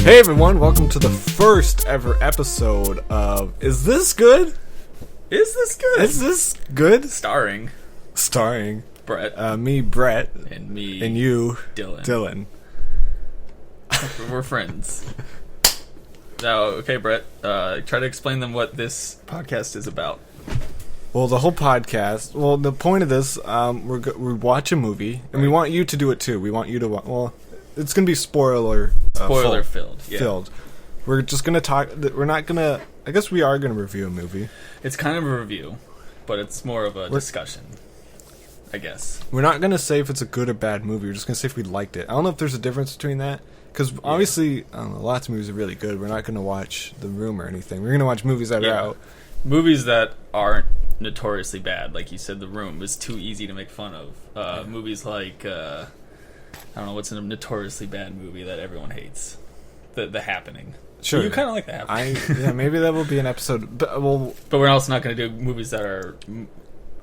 Hey everyone, welcome to the first ever episode of Is This Good? Is this good? Is this good? Starring Brett. Me, Brett. And me. And you, Dylan. We're friends. Now, okay, Brett, try to explain them what this podcast is about. Well, the whole podcast, the point of this, we watch a movie, and we want you to do it too. We want you to watch, it's going to be spoiler filled. Yeah. Filled. We're just going to talk, we're not going to, I guess we are going to review a movie. It's kind of a review, but it's more of a discussion, I guess. We're not going to say if it's a good or bad movie. We're just going to say if we liked it. I don't know if there's a difference between that. Because obviously, I don't know, lots of movies are really good. We're not going to watch The Room or anything. We're going to watch movies that are out. Movies that aren't notoriously bad. Like you said, The Room is too easy to make fun of. Movies like, I don't know, what's a notoriously bad movie that everyone hates? The Happening. Sure. You kind of like The Happening. Maybe that will be an episode. But we're also not going to do movies that are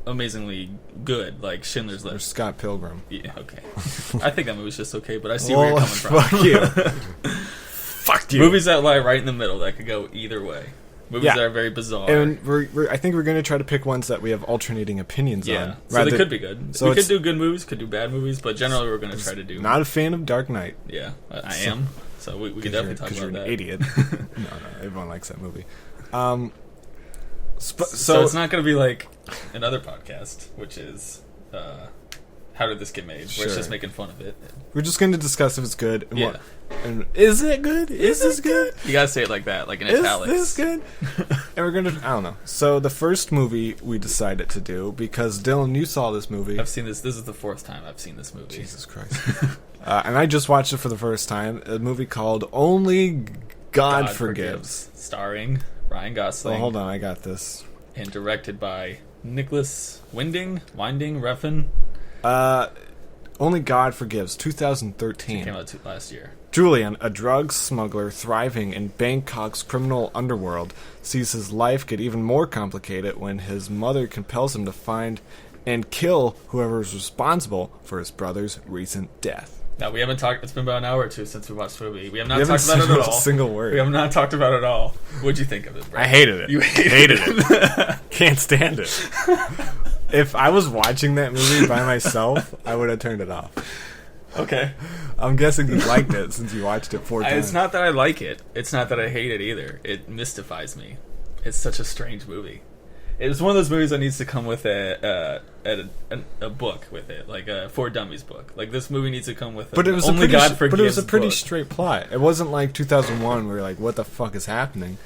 amazingly good, like Schindler's List. Or Scott Pilgrim. Yeah, okay. I think that movie's just okay, but I see where you're coming from. Fuck you. Fuck you. Movies that lie right in the middle that could go either way. Movies that are very bizarre. And I think we're going to try to pick ones that we have alternating opinions on. Yeah, so they could be good. So we could do good movies, could do bad movies, but generally we're going to try to do... Not a fan of Dark Knight. Yeah, I am. So we could definitely talk about you're that. An idiot. No, everyone likes that movie. So it's not going to be like another podcast, which is How Did This Get Made? Where it's just making fun of it. We're just going to discuss if it's good. And and is it good? Is this good? You got to say it like that, like in italics. Is this good? And we're going to... I don't know. So the first movie we decided to do, because Dylan, you saw this movie. I've seen this. This is the fourth time I've seen this movie. Jesus Christ. And I just watched it for the first time. A movie called Only God Forgives. Starring Ryan Gosling. Well, hold on, I got this. And directed by Nicholas Winding Refn. Only God Forgives, 2013. It came out last year. Julian, a drug smuggler thriving in Bangkok's criminal underworld, sees his life get even more complicated when his mother compels him to find and kill whoever is responsible for his brother's recent death. Now, we haven't talked... It's been about an hour or two since we watched the movie. We have not talked about it at all. A single word. We have not talked about it at all. What'd you think of it, bro? I hated it. You hated it. Can't stand it. If I was watching that movie by myself, I would have turned it off. Okay. I'm guessing you liked it since you watched it 4 times. It's not that I like it. It's not that I hate it either. It mystifies me. It's such a strange movie. It's one of those movies that needs to come with a book with it, like a For Dummies book. Like, this movie needs to come with but it was Only God Forgives But it was a pretty book. straight plot. It wasn't like 2001 where you're like, what the fuck is happening?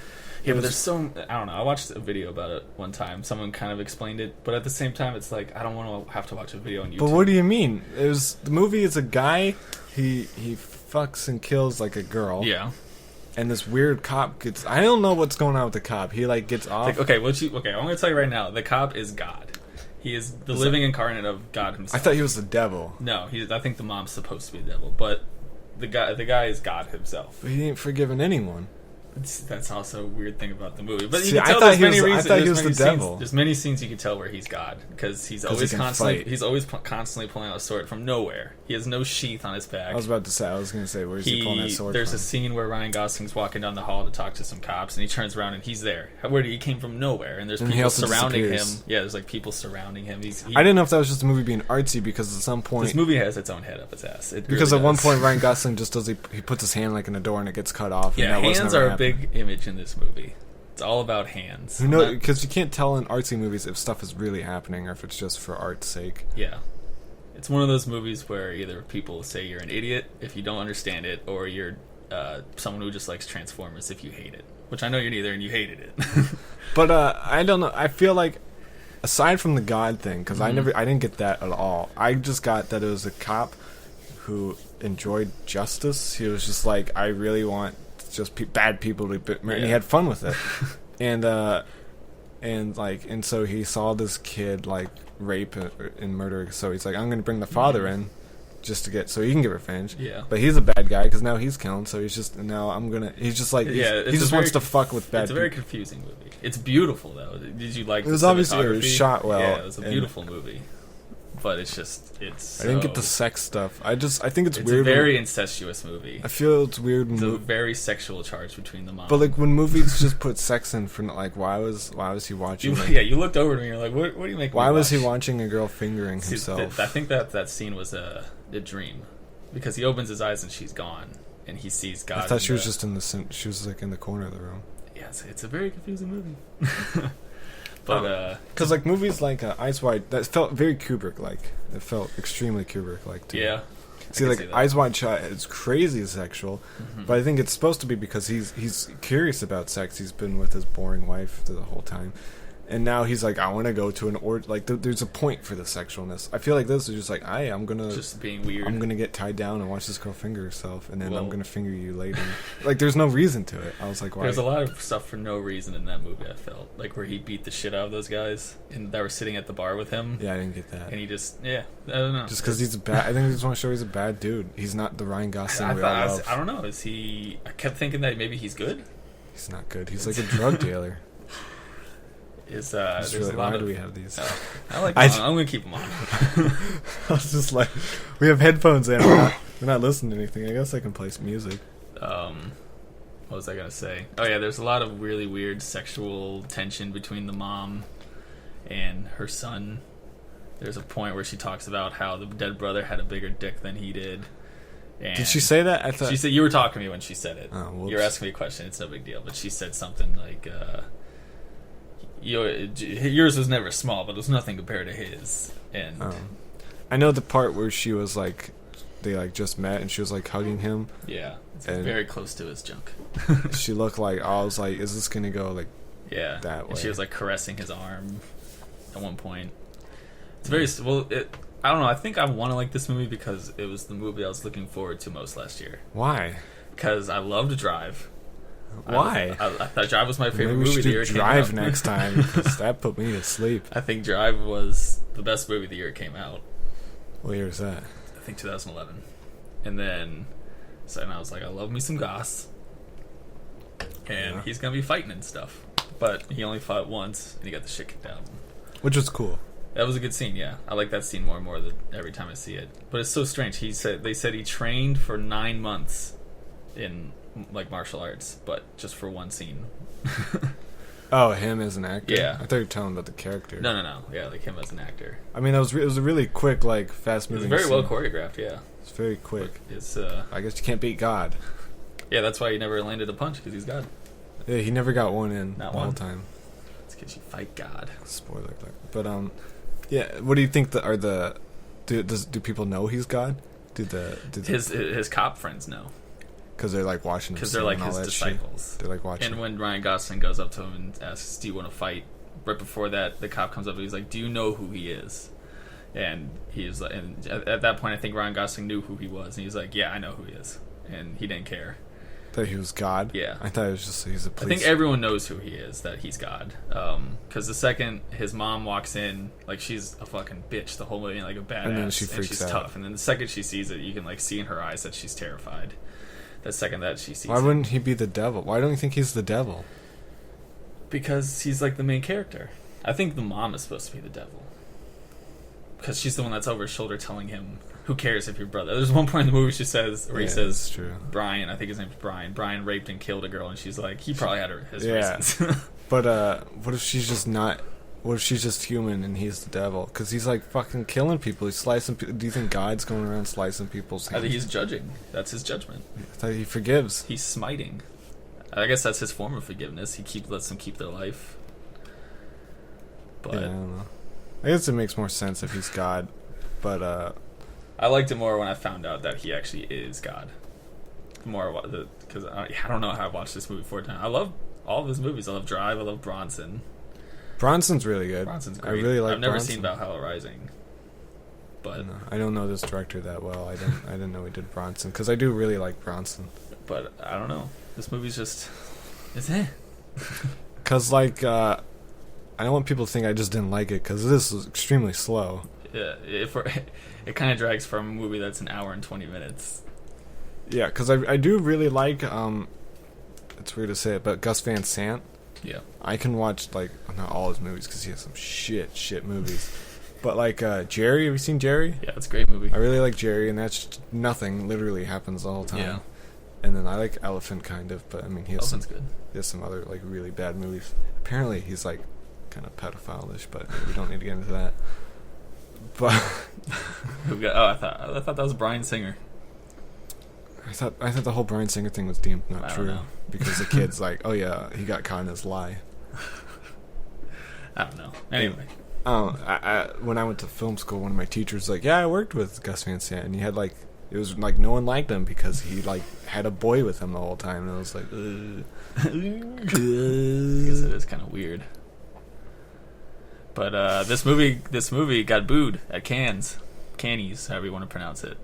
Yeah, but there's so... I don't know. I watched a video about it one time. Someone kind of explained it. But at the same time, it's like, I don't want to have to watch a video on YouTube. But what do you mean? The movie is a guy, he fucks and kills, like, a girl. Yeah. And this weird cop gets... I don't know what's going on with the cop. He, like, gets off... I'm going to tell you right now. The cop is God. He is the living incarnate of God himself. I thought he was the devil. No, I think the mom's supposed to be the devil. But the guy is God himself. But he ain't forgiven anyone. That's also a weird thing about the movie. But See, you can tell I thought he was the devil. There's many scenes you can tell where he's God, because he's always constantly pulling out a sword from nowhere. He has no sheath on his back. I was going to say, where's he pulling that sword There's from? a scene where Ryan Gosling's walking down the hall to talk to some cops, and he turns around and he's there. He came from nowhere, and there's people surrounding him. Yeah, there's like people surrounding him. I didn't know if that was just a movie being artsy, because at some point... This movie has its own head up its ass. Because at one point Ryan Gosling just does... He puts his hand like in a door and it gets cut off. Yeah, hands are a big image in this movie. It's all about hands. Because you can't tell in artsy movies if stuff is really happening or if it's just for art's sake. Yeah. It's one of those movies where either people say you're an idiot if you don't understand it, or you're someone who just likes Transformers if you hate it. Which I know you're neither, and you hated it. But I don't know. I feel like, aside from the God thing, because I didn't get that at all. I just got that it was a cop who enjoyed justice. He was just like, I really want just bad people to be, and he had fun with it. and so he saw this kid like rape and murder, so he's like, I'm gonna bring the father in just to get, so he can get revenge. Yeah, but he's a bad guy because now he's killing, so he's just like he just wants to fuck with bad people. It's a very confusing movie. It's beautiful though. Did you like it? Was obviously, it was shot well. Yeah, it was a beautiful movie. but it's just it's. I didn't get the so- sex stuff. I think it's It's weird. a very incestuous movie. I feel it's weird. It's a very sexual charge between the mom. But like when movies just put sex in for like why was he watching? you looked over to me. You're like, what do you make? Why me was he watch? watching a girl fingering See, himself? I think that scene was a dream, because he opens his eyes and she's gone, and he sees God. I thought she was the- just in the she was like in the corner of the room. Yeah, it's a very confusing movie. But because like movies like Eyes Wide, that felt very Kubrick like. It felt extremely Kubrick like too. yeah, See, I can like see that. Eyes Wide Shut is crazy sexual, but I think it's supposed to be because he's curious about sex. He's been with his boring wife the whole time, and now he's like, I want to go to an there's a point for the sexualness. I feel like this is just like, I'm gonna just being weird. I'm gonna get tied down and watch this girl finger herself, and then I'm Well- gonna finger you later. Like, there's no reason to it. I was like, why? There's a lot of stuff for no reason in that movie. I felt like where he beat the shit out of those guys and that were sitting at the bar with him, Yeah, I didn't get that. and he just I don't know. Just because he's a bad. I think they just want to show he's a bad dude. He's not the Ryan Gosling we all love. I don't know. Is he? I kept thinking that maybe he's good. He's not good. He's like a drug dealer. Is It's there's really, a lot why of do we have these? I like. I- Them on. I'm gonna keep them on. I was just like, we have headphones in. We're not listening to anything. I guess I can play some music. What was I gonna say? Oh yeah, there's a lot of really weird sexual tension between the mom and her son. There's a point where she talks about how the dead brother had a bigger dick than he did. And Did she say that? I thought She said you were talking to me when she said it. Oh, whoops. You're asking me a question. It's no big deal. But she said something like, "Yours was never small, but it was nothing compared to his." And I know the part where she was like, they like just met and she was like hugging him. yeah, it's And- very close to his junk. She looked like, I was like, is this gonna go like? Yeah, That and she way. was like caressing his arm at one point. It's very well. I don't know. I think I want to like this movie because it was the movie I was looking forward to most last year. Why? Because I loved Drive. Why? I thought Drive was my favorite Maybe we movie should the do year it came Drive out. next time because that put me to sleep. I think Drive was the best movie the year it came out. What year is that? I think 2011. And then, and I was like, I love me some Goss. And Yeah. he's going to be fighting and stuff. But he only fought once, and he got the shit kicked out of him. Which was cool. That was a good scene, yeah. I like that scene more and more every time I see it. But it's so strange. They said he trained for 9 months in like martial arts, but just for one scene. Oh, him as an actor? Yeah. I thought you were telling about the character. No. Yeah, like him as an actor. I mean, it was a really quick, like, fast It was moving. very well choreographed, yeah. It's very quick. It's I guess you can't beat God. yeah, that's why he never landed a punch, because he's God. Yeah, he never got one in Not the whole one. time. It's because you fight God. Spoiler alert. But yeah. What do you think do people know he's God? His cop friends know, because they're like watching him because they're sing like and all his that shit? disciples. They're like watching. And when Ryan Gosling goes up to him and asks, "Do you want to fight?" Right before that, the cop comes up and he's like, "Do you know who he is?" And he's like, and at that point, I think Ryan Gosling knew who he was, and he's like, "Yeah, I know who he is," and he didn't care. that he was God. Yeah. I thought it was just he's a I police. think everyone knows who he is, that he's God. Because the second his mom walks in, like, she's a fucking bitch the whole movie, like a badass, And then she freaks she's out. tough. And then the second she sees it, you can like see in her eyes that she's terrified. The second that she sees Why it. wouldn't he be the devil? Why don't you think he's the devil? Because he's like the main character. I think the mom is supposed to be the devil. Because she's the one that's over his shoulder telling him, "Who cares if your brother?" There's one point in the movie where he Yeah, says, that's true. Brian, I think his name's Brian. Brian raped and killed a girl, and she's like, he probably had his Yeah. reasons. But what if she's just not? What if she's just human and he's the devil? Because he's like fucking killing people. He's slicing. Do you think God's going around slicing people's I hands? think he's judging. That's his judgment. I thought he forgives. He's smiting. I guess that's his form of forgiveness. He lets them keep their life. But Yeah, I don't know. I guess it makes more sense if he's God. But I liked it more when I found out that he actually is God. Because I don't know how I watched this movie 4 times. I love all of his movies. I love Drive. I love Bronson. Bronson's really good. Bronson's I great. really like. I've never Bronson. seen Valhalla Rising, but I don't know this director that well. I didn't know he did Bronson because I do really like Bronson. I don't know. This movie's just it's Cause like I don't want people to think I just didn't like it because this is extremely slow. Yeah, it kind of drags from a movie that's an hour and 20 minutes. Yeah, because I do really like it's weird to say it, but Gus Van Sant. Yeah. I can watch like not all his movies because he has some shit movies, But like Jerry, have you seen Jerry? Yeah, it's a great movie. I really like Jerry, and that's just nothing. Literally happens the whole time. Yeah. And then I like Elephant kind of, but I mean he has Elephant's some other like really bad movies. Apparently he's like kind of pedophile-ish, but we don't need to get into that. But I thought that was Bryan Singer. I thought the whole Bryan Singer thing was deemed not I don't true know. because the kid's like, oh yeah, he got caught in his lie. I don't know. Anyway. When I went to film school, one of my teachers was like, yeah, I worked with Gus Van Sant, and he had like, it was like no one liked him because he like had a boy with him the whole time, and I was like, I guess it is kind of weird. But this movie got booed at Cannes, however you want to pronounce it.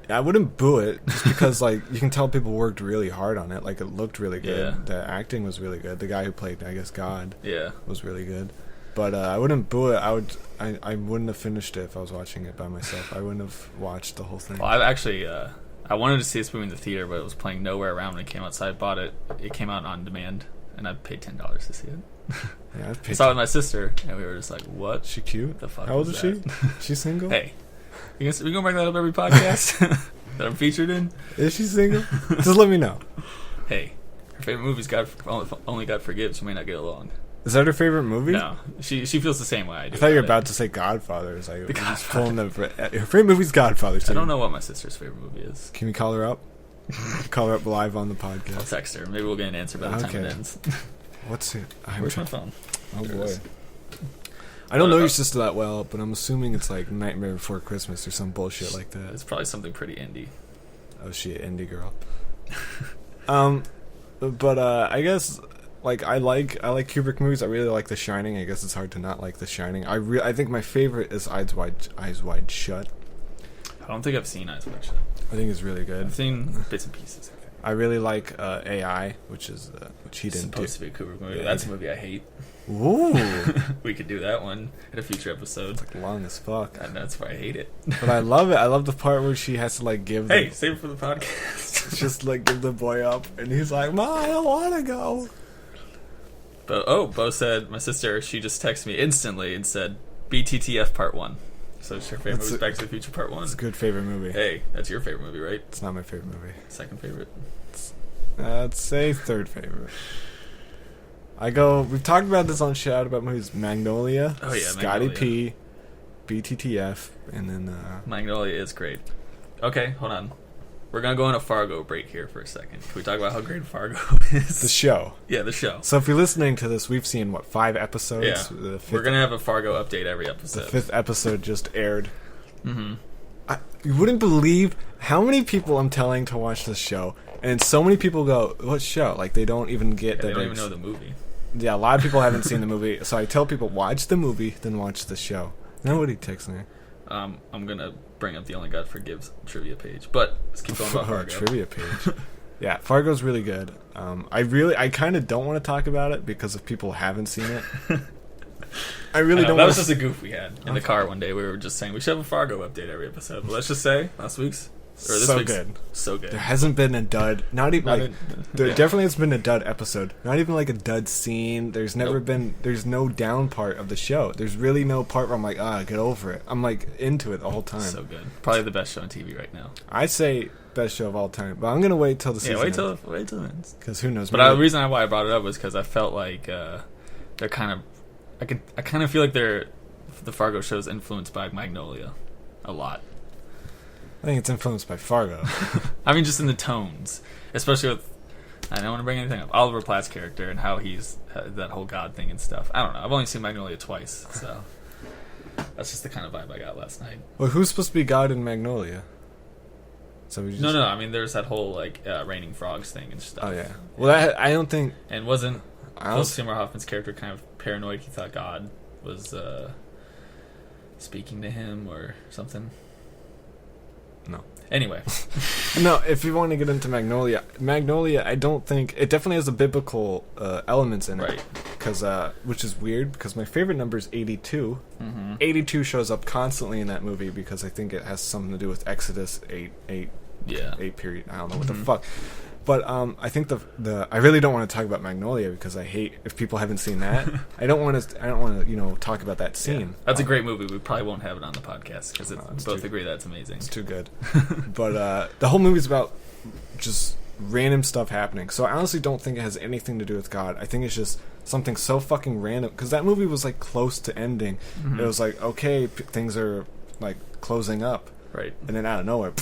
I wouldn't boo it just because like you can tell people worked really hard on it. Like it looked really good. Yeah. The acting was really good. The guy who played, I guess, God, Yeah. was really good. But I wouldn't boo it. I wouldn't have finished it if I was watching it by myself. I wouldn't have watched the whole thing. Well, I've actually I wanted to see this movie in the theater, but it was playing nowhere around when it came out. So I bought it. It came out on demand, and I paid $10 to see it. Yeah, I saw it with my sister, and we were just like, "What? She cute? The fuck? How old was is that? she? She's single? Hey, we gonna bring that up every podcast that I'm featured in. Is she single? Just let me know. Hey, her favorite movie's Only God Forgives. We may not get along. Is that her favorite movie? No, she feels the same way I do. I thought you were about about to say Godfather. It's like, The just pulling her favorite movie's Godfather. it. I don't know what my sister's favorite movie is. Can we call her up? Call her up live on the I'll podcast. text her. Maybe we'll get an answer by the time it ends. What's it? Where's my phone? Oh There it boy. is. I don't know your sister that well, but I'm assuming it's like Nightmare Before Christmas or some bullshit like that. It's probably something pretty indie. Oh shit, indie girl. But I guess like I like Kubrick movies. I really like The Shining. I guess it's hard to not like The Shining. I think my favorite is Eyes Wide Shut. I don't think I've seen Eyes Wide Shut. I think it's really good. I've seen bits and pieces. I think. I really like AI, which is which he It's didn't supposed do. to be a Kubrick movie. Yeah, That's a movie I hate. Ooh, We could do that one in a future episode. long as fuck. And that's why I hate it. But I love it. I love the part where she has to like give. Hey, save it for the podcast. just like give the boy up, and he's like, "Ma, I don't want to go." But Bo said, my sister, she just texted me instantly and said, BTTF Part 1. So it's her favorite movie is Back to the Future Part 1. It's a good favorite movie. Hey, that's your favorite movie, right? It's not my favorite movie. Second favorite. I'd say third favorite. We've talked about this on Shout about movies. Magnolia. Oh, yeah, Scotty Magnolia. P. BTTF. And then, Magnolia is great. Okay, hold on. We're going to go on a Fargo break here for a second. Can we talk about how great Fargo is? the show. Yeah, the show. So if you're listening to this, we've seen, 5 episodes? Yeah. The We're going to have a Fargo update every The episode. 5th episode just aired. Mm-hmm. You wouldn't believe how many people I'm telling to watch this show, and so many people go, "What show?" Like they don't even get that. They don't even know the movie. Yeah, a lot of people haven't seen the movie, so I tell people watch the movie, then watch the show. Nobody takes me. I'm gonna bring up the Only God Forgives trivia page, but let's keep going about Fargo. Trivia page. Yeah, Fargo's really good. I kind of don't want to talk about it because if people haven't seen it, I really don't. That was just a goof we had in the car one day. We were just saying we should have a Fargo update every episode. But let's just say last week's or this so week's good. So good. There hasn't been a dud. Not even Not there yeah. definitely has been a dud episode. Not even like a dud scene. There's never been. There's no down part of the show. There's really no part where I'm like, get over it. I'm like into it the whole time. So good. Probably the best show on TV right now. I say best show of all time, but I'm gonna wait till the season. Yeah, wait till it ends. Because who knows? But the reason why I brought it up was because I felt like they're kind of. I kind of feel like the Fargo show is influenced by Magnolia, a lot. I think it's influenced by Fargo. I mean, just in the tones, especially with. I don't want to bring anything up. Oliver Platt's character and how he's that whole God thing and stuff. I don't know. I've only seen Magnolia twice, so that's just the kind of vibe I got last night. Well, who's supposed to be God in Magnolia? So we just... No. I mean, there's that whole raining frogs thing and stuff. Oh yeah. Well, I don't think. And wasn't I Philip was, Seymour Hoffman's character kind of paranoid? He thought God was speaking to him or something. No. Anyway. No, if you want to get into Magnolia, I don't think it definitely has the biblical elements in it, Right. Because which is weird because my favorite number is 82. Mm-hmm. 82 shows up constantly in that movie because I think it has something to do with Exodus 8 Yeah. period. I don't know what the Mhm. fuck, But I think the I really don't want to talk about Magnolia because I hate if people haven't seen that. I don't want to talk about that scene. Yeah. That's a great movie. We probably won't have it on the podcast because we both agree that's amazing. It's too good. But the whole movie's about just random stuff happening. So I honestly don't think it has anything to do with God. I think it's just something so fucking random because that movie was like close to ending. Mm-hmm. It was like okay, things are like closing up, right? And then out of nowhere,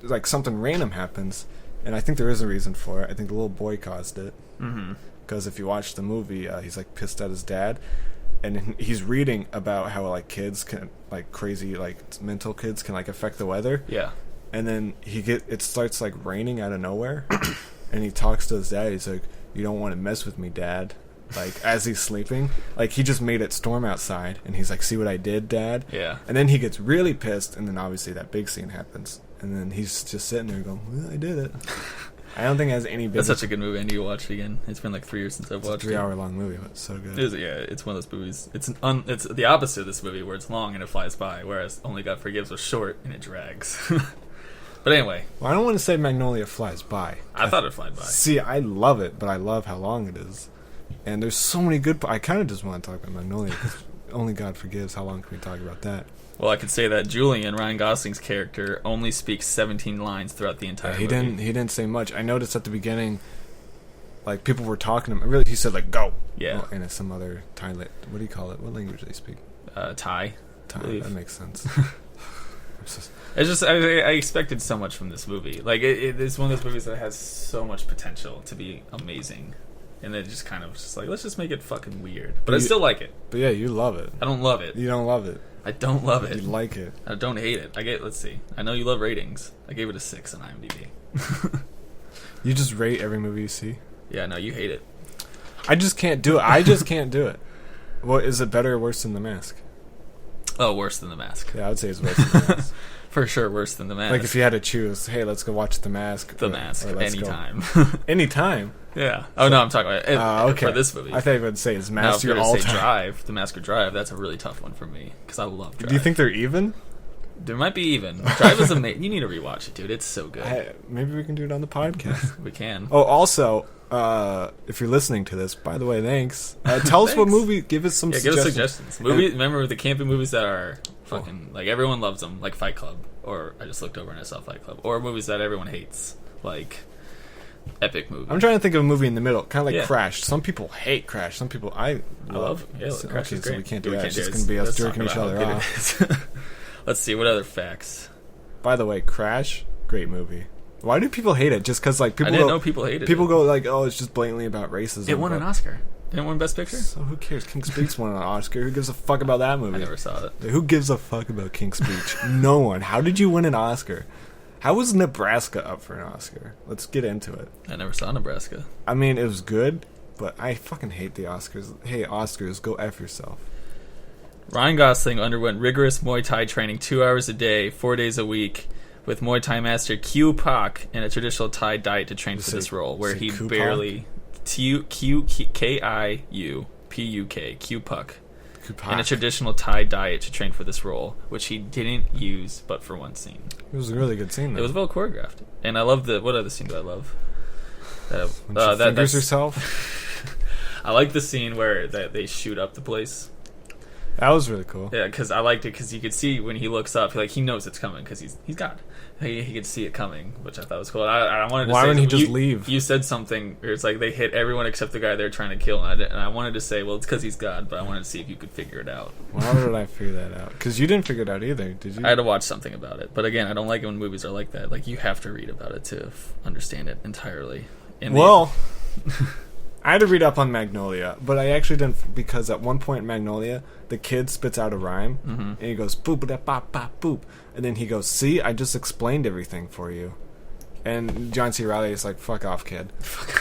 like something random happens. And I think there is a reason for it. I think the little boy caused it. Because if you watch the movie, he's like pissed at his dad, and he's reading about how like kids can, like crazy like mental kids can like affect the weather. Yeah. And then it starts like raining out of nowhere, and he talks to his dad. He's like, "You don't want to mess with me, Dad." Like as he's sleeping, like he just made it storm outside, and he's like, "See what I did, Dad?" Yeah. And then he gets really pissed, and then obviously that big scene happens. And then he's just sitting there going, well, I did it. I don't think it has any business. That's such a good movie. I need to watch it again. It's been like 3 years since I've watched it. It's a 3-hour long movie, but it's so good. It's one of those movies. It's the opposite of this movie where it's long and it flies by, whereas Only God Forgives was short and it drags. But anyway. Well, I don't want to say Magnolia flies by. I thought it flied by. See, I love it, but I love how long it is. And there's so many good... I kind of just want to talk about Magnolia because Only God Forgives. How long can we talk about that? Well, I could say that Julian, Ryan Gosling's character, only speaks 17 lines throughout the entire movie. He didn't say much. I noticed at the beginning, like, people were talking to him. Really, he said, like, go. Yeah. Well, and it's some other Thai... What do you call it? What language do they speak? Thai. Thai. That makes sense. It's just... I expected so much from this movie. Like, it's one of those movies that has so much potential to be amazing. And then just kind of just like, let's just make it fucking weird. But I still like it. But yeah, you love it. I don't love it. You don't love it. I don't love it. You like it. I don't hate it. Let's see. I know you love ratings. I gave it a 6 on IMDb. You just rate every movie you see? Yeah, no, you hate it. I just can't do it. I just can't do it. What, is it better or worse than The Mask? Oh, worse than The Mask. Yeah, I would say it's worse than The Mask. For sure, worse than The Mask. Like if you had to choose, hey, let's go watch The Mask. The Mask, anytime. Anytime? Yeah. Oh, no, I'm talking about okay. For this movie. I thought you would say it's Mask your all time. Drive, The Mask or Drive, that's a really tough one for me, because I love Drive. Do you think they're even? There might be even. Drive is amazing. You need to rewatch it, dude. It's so good. Maybe we can do it on the podcast. We can. Oh, also, if you're listening to this, by the way, thanks. Tell us what movie. Give us some suggestions. Give us suggestions. Remember the camping movies that are fucking, like, everyone loves them, like Fight Club. Or I just looked over and I saw Fight Club. Or movies that everyone hates, like epic movies. I'm trying to think of a movie in the middle, kind of like Crash. Some people hate Crash. Some people I love. Yeah, Crash is great. So we can't do that. It's just going to be us jerking each other off. Let's see, what other facts? By the way, Crash, great movie. Why do people hate it? Just because, like, people I didn't know people hated it. People go like, oh, it's just blatantly about racism. It won an Oscar. Didn't it win Best Picture? So who cares? King's Speech won an Oscar. Who gives a fuck about that movie? I never saw it. Who gives a fuck about King's Speech? No one. How did you win an Oscar? How was Nebraska up for an Oscar? Let's get into it. I never saw Nebraska. I mean, it was good, but I fucking hate the Oscars. Hey, Oscars, go F yourself. Ryan Gosling underwent rigorous Muay Thai training 2 hours a day, 4 days a week, with Muay Thai master Q Pak and a traditional Thai diet to train for this role, where he barely... K-I-U-P-U-K, Q-Puck. And a traditional Thai diet to train for this role, which he didn't use but for one scene. It was a really good scene, though. It was well choreographed. And I love what other scene do I love? When she fingers herself? I like the scene where they shoot up the place. That was really cool. Yeah, because I liked it because you could see when he looks up, he knows it's coming because he's God. He could see it coming, which I thought was cool. I wanted to say... Why wouldn't he just leave? You said something where it's like they hit everyone except the guy they're trying to kill, and I wanted to say, well, it's because he's God, but I wanted to see if you could figure it out. Why would I figure that out? Because you didn't figure it out either, did you? I had to watch something about it. But again, I don't like it when movies are like that. Like, you have to read about it to understand it entirely. I had to read up on Magnolia, but I actually didn't, because at one point in Magnolia, the kid spits out a rhyme, and he goes, boop, da, bop, bop, boop. And then he goes, see, I just explained everything for you. And John C. Reilly is like, fuck off, kid.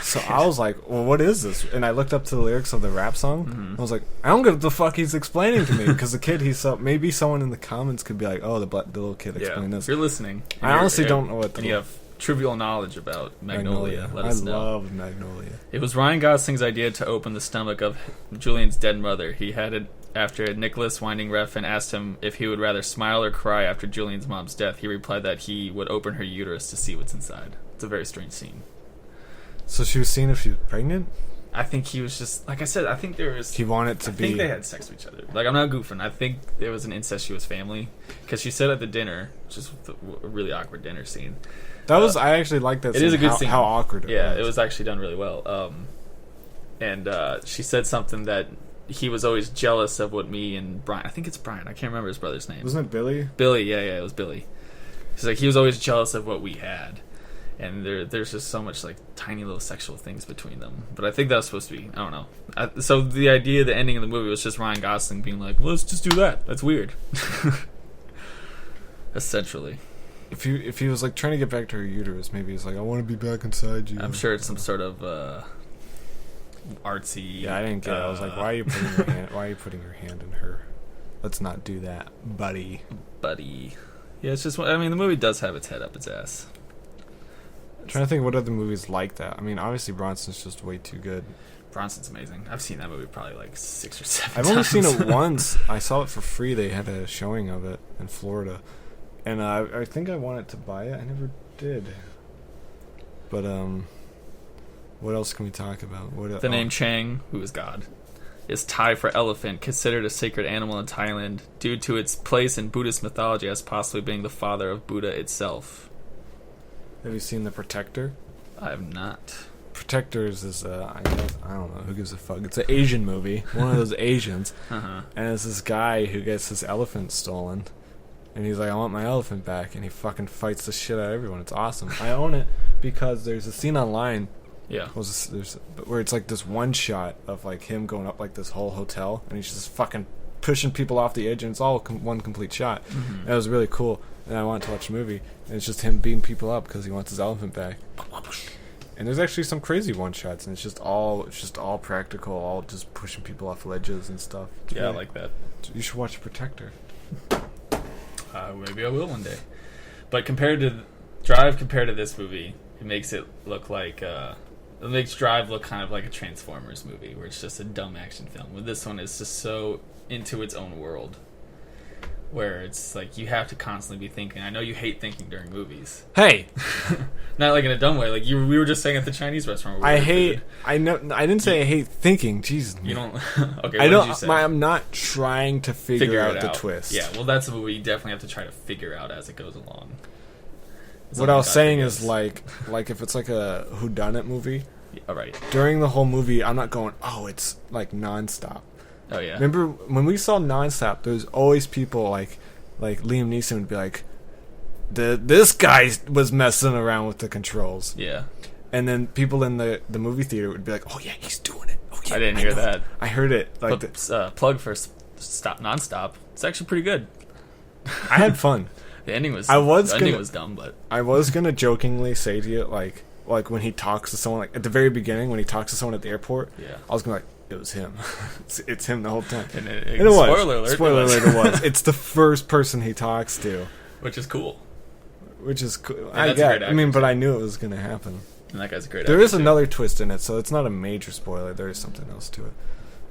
So I was like, well, what is this? And I looked up to the lyrics of the rap song. I was like, I don't get what the fuck he's explaining to me. Because the kid, maybe someone in the comments could be like, oh, the little kid explained this. If you're listening. I honestly don't know what you have trivial knowledge about Magnolia. Let us know. I love Magnolia. It was Ryan Gosling's idea to open the stomach of Julian's dead mother. He had it after Nicholas Winding Refn asked him if he would rather smile or cry after Julian's mom's death. He replied that he would open her uterus to see what's inside. It's a very strange scene. So she was seeing if she was pregnant? I think he was just, like I said, I think there was... He wanted to be... I think they had sex with each other. Like, I'm not goofing. I think there was an incestuous family. Because she said at the dinner, just a really awkward dinner scene. That was... I actually like that scene. It is a good scene. How awkward it was. Yeah, it was actually done really well. And she said something that he was always jealous of what me and Brian... I think it's Brian. I can't remember his brother's name. Wasn't it Billy? Billy, yeah, it was Billy. He's like, he was always jealous of what we had. And there's just so much, like, tiny little sexual things between them. But I think that was supposed to be... I don't know. So the idea, the ending of the movie was just Ryan Gosling being like, well, let's just do that. That's weird. Essentially. If he was, like, trying to get back to her uterus, maybe he's like, I want to be back inside you. I'm sure it's some sort of artsy... Yeah, I didn't get it. I was like, why are you putting your hand in her? Let's not do that, buddy. Yeah, it's just... I mean, the movie does have its head up its ass. I'm trying to think what other movies like that. I mean, obviously Bronson's just way too good. Bronson's amazing. I've seen that movie probably like 6 or 7 I've times. only seen it once. I saw it for free. They had a showing of it in Florida. And I think I wanted to buy it. I never did. But, what else can we talk about? The name Chang, who is God, is Thai for elephant, considered a sacred animal in Thailand due to its place in Buddhist mythology as possibly being the father of Buddha itself. Have you seen The Protector? I have not. Protectors is I don't know who gives a fuck. It's an Asian movie, one of those Asians, and it's this guy who gets his elephant stolen, and he's like, I want my elephant back, and he fucking fights the shit out of everyone. It's awesome. I own it because there's a scene online. Yeah. Where it's like this one shot of like him going up like this whole hotel, and he's just fucking pushing people off the edge, and it's all one complete shot. Mm-hmm. And it was really cool. And I wanted to watch the movie, and it's just him beating people up because he wants his elephant back. And there's actually some crazy one shots, and it's just all practical, all just pushing people off ledges and stuff. Yeah, I like that. You should watch Protector. Maybe I will one day. But compared to this movie, it makes it look like it makes Drive look kind of like a Transformers movie, where it's just a dumb action film. With this one, it's just so into its own world, where it's like you have to constantly be thinking. I know you hate thinking during movies. Hey, not like in a dumb way. Like we were just saying at the Chinese restaurant. I didn't say I hate thinking. Jesus, you don't. Okay, I what don't. Did you say? I'm not trying to figure out the twist. Yeah, well, that's a movie you definitely have to try to figure out as it goes along. What I was saying is like if it's like a whodunit movie. Yeah, all right. During the whole movie, I'm not going, oh, it's like nonstop. Oh yeah. Remember when we saw Nonstop? There's always people like Liam Neeson would be like, this guy was messing around with the controls. Yeah. And then people in the movie theater would be like, oh yeah, he's doing it. Oh yeah, I didn't hear that. I heard it. Like plug for Nonstop. It's actually pretty good. I had fun. The ending was. The ending was dumb, but I was gonna jokingly say to you like when he talks to someone, like at the very beginning when he talks to someone at the airport. Yeah. I was gonna it was him. It's him the whole time. And it was. Spoiler alert, it was. It's the first person he talks to. Which is cool. I mean, but I knew it was going to happen. And that guy's a great actor. There is another too. twist in it, so it's not a major spoiler. There is something else to it.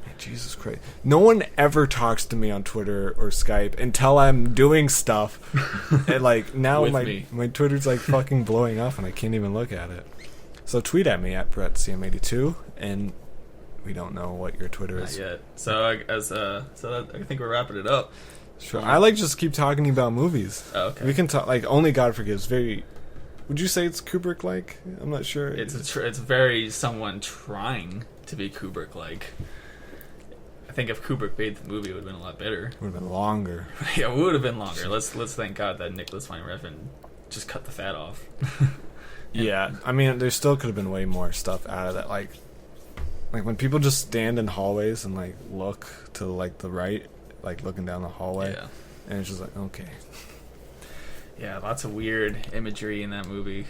Man, Jesus Christ. No one ever talks to me on Twitter or Skype until I'm doing stuff. And like now my Twitter's like fucking blowing up and I can't even look at it. So tweet at me at BrettCM82 and we don't know what your Twitter is. Not yet. So I think we're wrapping it up. Sure. I like just keep talking about movies. Oh, okay. We can talk like Only God Forgives. Very. Would you say it's Kubrick-like? I'm not sure. It's very someone trying to be Kubrick-like. I think if Kubrick made the movie, it would have been a lot better. Would have been longer. Yeah, it would have been longer. Let's thank God that Nicholas Winding Refn just cut the fat off. Yeah, I mean, there still could have been way more stuff out of that. Like when people just stand in hallways and like look to like the right, like looking down the hallway, yeah, and it's just like okay. Yeah, lots of weird imagery in that movie.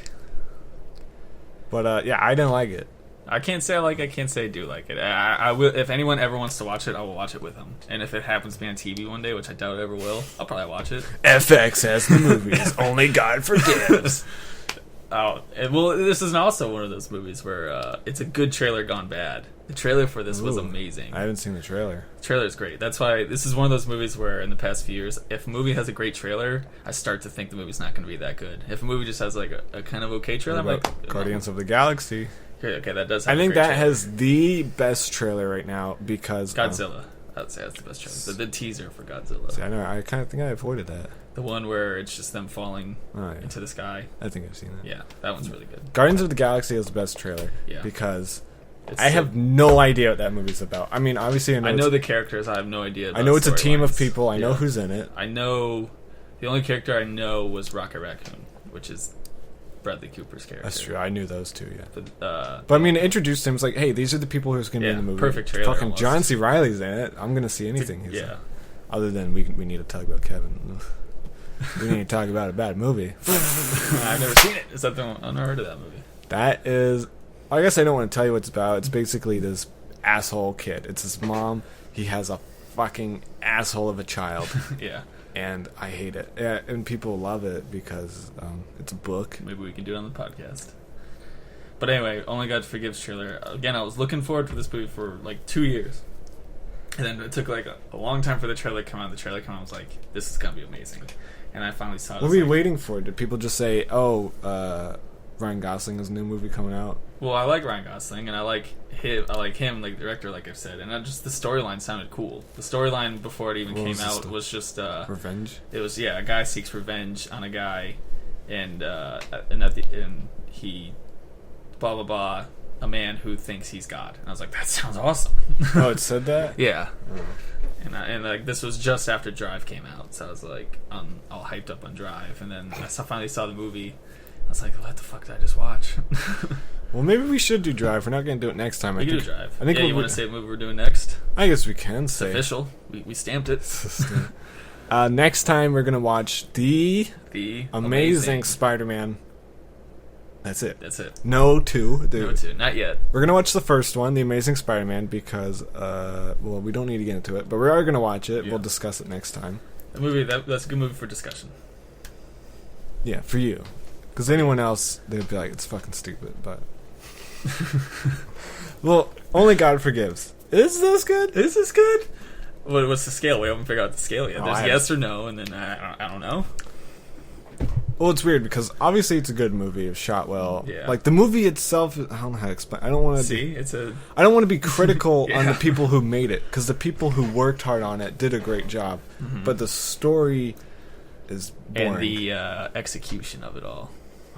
But yeah, I didn't like it. I can't say I like it. I can't say I do like it. I will. If anyone ever wants to watch it, I will watch it with them. And if it happens to be on TV one day, which I doubt it ever will, I'll probably watch it. FX has the movies. Only God Forgives. Oh, well, this is also one of those movies where it's a good trailer gone bad. The trailer for this was amazing. I haven't seen the trailer. The trailer is great. That's why this is one of those movies where in the past few years, if a movie has a great trailer, I start to think the movie's not going to be that good. If a movie just has like a kind of okay trailer, I'm like... Guardians of the Galaxy. Okay, that does. Have I think a great that trailer. has the best trailer right now because Godzilla. I would say that's the best trailer. The teaser for Godzilla. See, I know. I kind of think I avoided that. The one where it's just them falling Oh, yeah. into the sky. I think I've seen it. Yeah, that one's really good. Guardians of the Galaxy is the best trailer. Yeah. Because It's I have no idea what that movie's about. I mean, obviously, I know the characters. I have no idea. I know it's a team of storylines. people. I know Yeah. who's in it. I know the only character I know was Rocket Raccoon, which is Bradley Cooper's character. That's true. I knew those two. Yeah. But But I mean, it introduced him. It's like, hey, these are the people who's going to be in the movie. perfect trailer. Fucking almost. John C. Riley's in it. I'm going to see anything. He's in. Yeah. Other than we need to talk about Kevin. We need to talk about a bad movie. I've never seen it. Is that the one? I've never heard of that movie. That is. I guess I don't want to tell you what it's about. It's basically this asshole kid. It's his mom. He has a fucking asshole of a child. Yeah. And I hate it. Yeah, and people love it because it's a book. Maybe we can do it on the podcast. But anyway, Only God Forgives trailer. Again, I was looking forward to this movie for like 2 years. And then it took like a long time for the trailer to come out. The trailer came out, I was like, this is going to be amazing. And I finally saw it. What were you waiting for? Did people just say, oh, Ryan Gosling has a new movie coming out? Well, I like Ryan Gosling, and I like him, like the director, like I've said. And just the storyline sounded cool. The storyline before it even What came was the out was just... Revenge? It was, a guy seeks revenge on a guy, and he... blah, blah, blah, a man who thinks he's God. And I was like, that sounds awesome. Oh, it said that? Yeah. Oh. And like this was just after Drive came out, so I was like all hyped up on Drive, and then I finally saw the movie. I was like, what the fuck did I just watch? Well, maybe we should do Drive. We're not going to do it next time. We can do Drive. I think you want to say what movie we're doing next? I guess we can It's say. official. We stamped it. Next time we're going to watch the Amazing Spider-Man. That's it. That's it. No two. No two. Not yet. We're going to watch the first one, The Amazing Spider-Man, because, well, we don't need to get into it, but we are going to watch it. Yeah. We'll discuss it next time. The movie that's a good movie for discussion. Yeah, for you. Because anyone else, they'd be like, it's fucking stupid, but... Well, Only God Forgives. Is this good? Is this good? What's the scale? We haven't figured out the scale yet. Oh, There's yes or no, and then I don't know. Well, it's weird because obviously it's a good movie. It's shot well. Yeah. Like the movie itself, I don't know how to explain. I don't want to I don't want to be critical Yeah. on the people who made it because the people who worked hard on it did a great job. Mm-hmm. But the story is boring. And the execution of it all.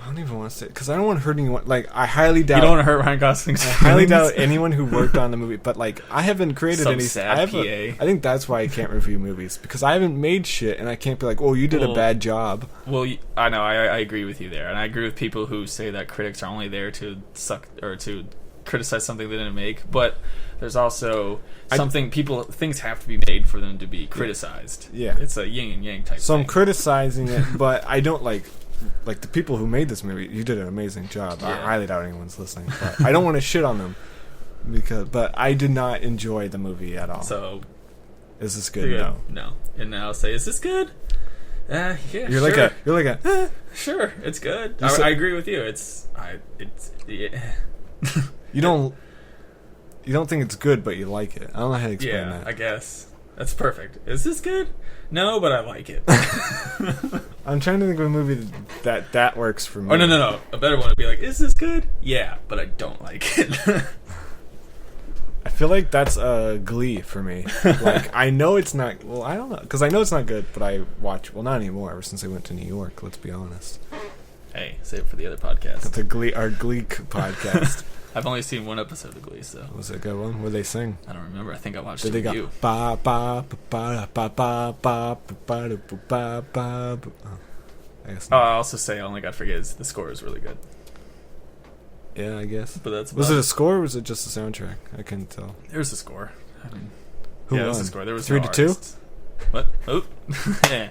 I don't even want to say because I don't want to hurt anyone. Like I highly doubt. You don't want to hurt Ryan Gosling's I highly feelings? doubt anyone who worked on the movie. But like I haven't created Some any. sad I PA. think that's why I can't review movies because I haven't made shit and I can't be like, oh, you did a bad job. Well, I know. I agree with you there, and I agree with people who say that critics are only there to suck or to criticize something they didn't make. But there's also things have to be made for them to be criticized. Yeah. It's a yin and yang type. So thing. I'm criticizing it, but I don't like the people who made this movie. You did an amazing job. I Yeah. highly doubt anyone's listening, but I don't want to shit on them but I did not enjoy the movie at all. So is this good? No. And now I'll say, is this good? Yeah. You're sure. like a. Sure, it's good. You said- I agree with you. It's yeah. You don't think it's good, but you like it. I don't know how to explain Yeah, that. I guess that's perfect. Is this good? No, but I like it. I'm trying to think of a movie that works for me. Oh no! A better one would be like, is this good? Yeah, but I don't like it. I feel like that's a Glee for me. Like I know it's not. Well, I don't know because I know it's not good, but I watch. Well, not anymore. Ever since I went to New York, let's be honest. Hey, save it for the other podcast. Our Glee podcast. I've only seen one episode of Glee, so Was it a good one? What did they sing? I don't remember. I think I watched Did it they with go you. ba ba ba ba ba ba ba ba ba ba? I guess Oh, not. I also say I only got forgives. The score is really good, Yeah, I guess. but that's Was about it a score or was it just a soundtrack? I couldn't tell. There's a score. I mean, Who yeah, there was won? a score. There was 3-2? artists. What? Oh, yeah.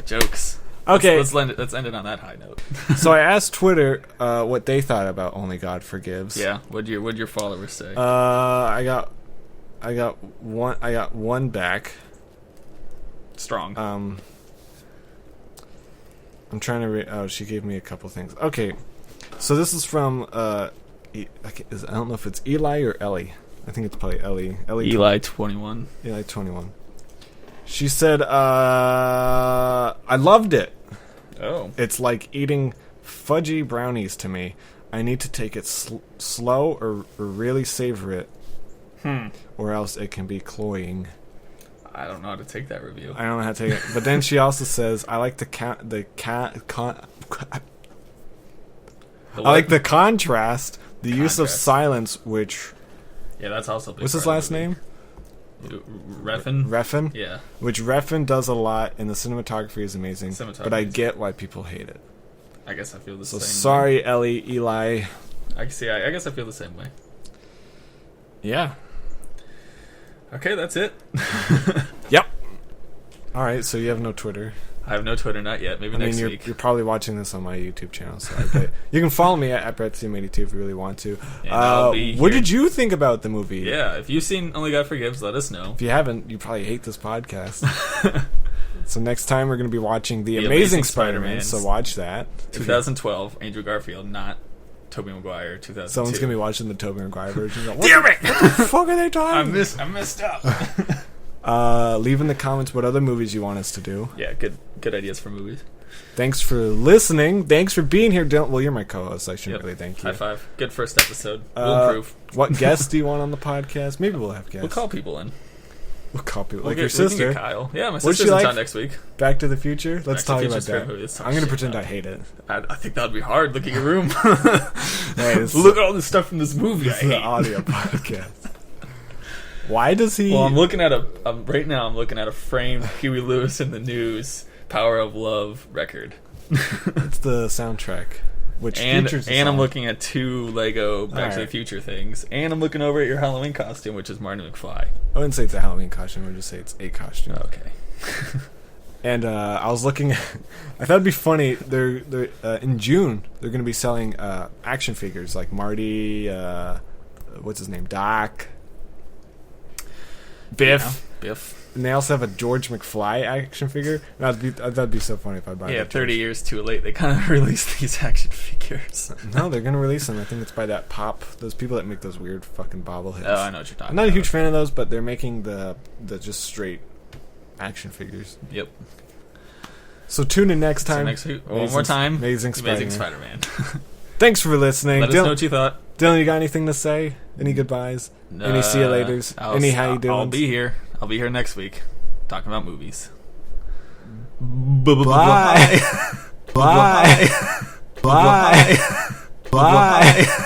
Jokes. Okay. Let's end it on that high note. So I asked Twitter what they thought about Only God Forgives. Yeah. What'd your followers say? I got one back. Strong. I'm trying to read. Oh, she gave me a couple things. Okay, so this is from I don't know if it's Eli or Ellie. I think it's probably Ellie. Eli 21. Eli 21. She said, "I loved it. Oh. It's like eating fudgy brownies to me. I need to take it slow or really savor it, or else it can be cloying. I don't know how to take that review. I don't know how to take it. But then she also says, I like I like the contrast, the use of silence, which... Yeah, that's also a big What's his part of last the movie. name? Refn? Refn? Yeah. Which Refn does a lot, and the cinematography is amazing. But I get why people hate it. I guess I feel the So same sorry, way. Ellie, Eli. I guess I feel the same way. Yeah. Okay, that's it. Yep. Alright, so you have no Twitter. I have no Twitter, not yet. Maybe next week. You're probably watching this on my YouTube channel, so I bet you can follow me at BrettCM82 if you really want to. What did you think about the movie? Yeah, if you've seen Only God Forgives, let us know. If you haven't, you probably hate this podcast. So next time we're going to be watching The Amazing Spider-Man, so watch that. 2012, Andrew Garfield, not Tobey Maguire, 2002. Someone's going to be watching the Tobey Maguire version. Damn it! What the fuck are they talking? I messed up. Leave in the comments what other movies you want us to do. Yeah, good ideas for movies. Thanks for listening. Thanks for being here. Well, you're my co-host. I shouldn't really thank you. High five. Good first episode. We'll improve. What guests do you want on the podcast? Maybe we'll have guests. We'll call people in. We'll call people. Like your sister. We can get Kyle. Yeah, my What's sister's in town next week. Back to the Future? Let's talk about that. I'm going to pretend I hate it. I think that would be hard. Look at your room. Hey, look at all this stuff from this movie. This is an audio podcast. Why does he... Well, I'm looking at right now I'm looking at a framed Huey Lewis in the News Power of Love record. It's the soundtrack. Which and features I'm looking at 2 Lego Back to the Future things. And I'm looking over at your Halloween costume, which is Marty McFly. I wouldn't say it's a Halloween costume. I would just say it's a costume. Okay. And I was looking at... I thought it'd be funny. They're in June, they're going to be selling action figures like Marty... what's his name? Doc... Biff. Yeah, Biff. And they also have a George McFly action figure. That'd be so funny if I buy that. Yeah, 30 years too late. They kind of released these action figures. No, they're going to release them. I think it's by that Pop. Those people that make those weird fucking bobbleheads. Oh, I know what you're talking about. I'm not a huge fan of those, but they're making the just straight action figures. Yep. So tune in next time. One more time. Amazing Spider-Man. Thanks for listening. Let us know what you thought. Dylan, you got anything to say? Any goodbyes? Any see you laters? Any how you doing? I'll be here. I'll be here next week talking about movies. Bye. Bye. Bye. Bye.